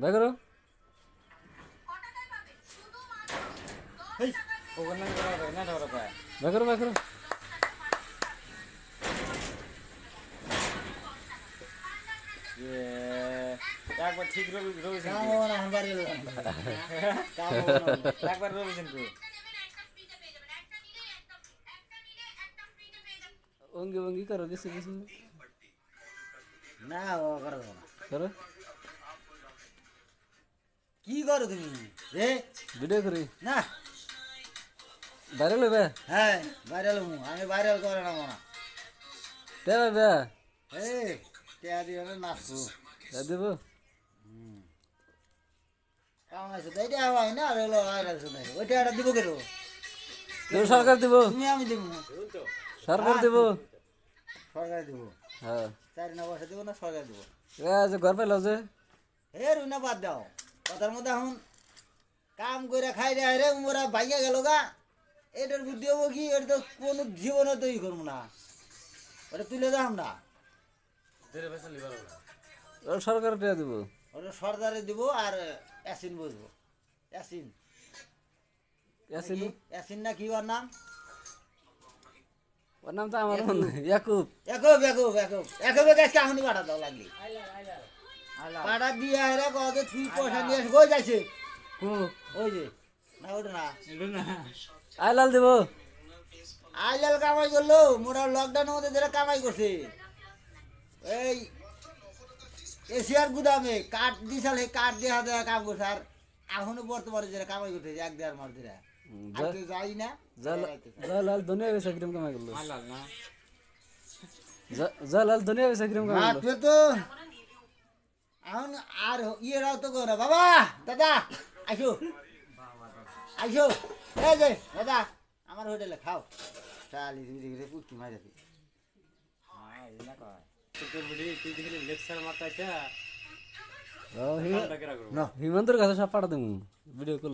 By করো by করো by করো একবার ঠিক রবিছেন একবার রবিছেন তো অঙ্গি ভঙ্গি করো কিছু কিছু না ও করো না। করো কি করো তুমি রে ভিডিও করি না ভাইরাল হইবে হ্যাঁ ভাইরাল আমি ভাইরাল করে না মনে তে ভাইবে এই টিয়া দিয়ে নাচবো দেব কামাইছো তো এটা হয় না আর হলো ভাইরাল শুনে ওইটা একটা দিব কেন দেব সরকার দিব তুমি আমি দিব সরকার দিব সরকার দিব হ্যাঁ 4 না বসে দিব না সরকার দিব যে ঘর পাইলো যে হে রুনা বাদ দাও কথার মধ্যে এখন কাম করে খাই রে রে মোরা ভাইয়া গেল গা এটার বুদ্ধি হবো কি এটা তো কোনো জীবনে তৈরি করবো না ওটা তুলে দাও আমরা সরকার টিয়া দিব ওটা সর্দারে দিব আর অ্যাসিন বসবো অ্যাসিন ইয়াসিন অ্যাসিন না কি ওর নাম ওর নাম তো আমার মনে ইয়াকুব একব একব একব একবে গাছ কাহনি পাঠা দাও লাগলি পাঠা দিয়ে রে কত তুই পয়সা নিয়ে এসে কই যাইছে ওই যে না ওটা না আইলাল দিব আইলাল কামাই করলো মোরা লকডাউনের মধ্যে যারা কামাই করছে এই এশিয়ার গুদামে কাঠ দিশাল কাঠ দিয়ে হাতে কাম করছে আর এখনো বর্তমানে যারা কামাই করছে 1-1.5 মাস ধরে আজকে যাই না জালাল দুনিয়া বেসা কিরম কামাই করলো জালাল দুনিয়া বেসা কিরম কামাই করলো মাত্র তো এখন আর ইয়েরাও তো করে বাবা দাদা আইসো আইসো এই যে দাদা আমার হোটেলে খাও 40 ডিগ্রি পুটকি মারি লেকচার মারতে হিমন্তর কাছে সব পাঠা দেবো ভিডিও কল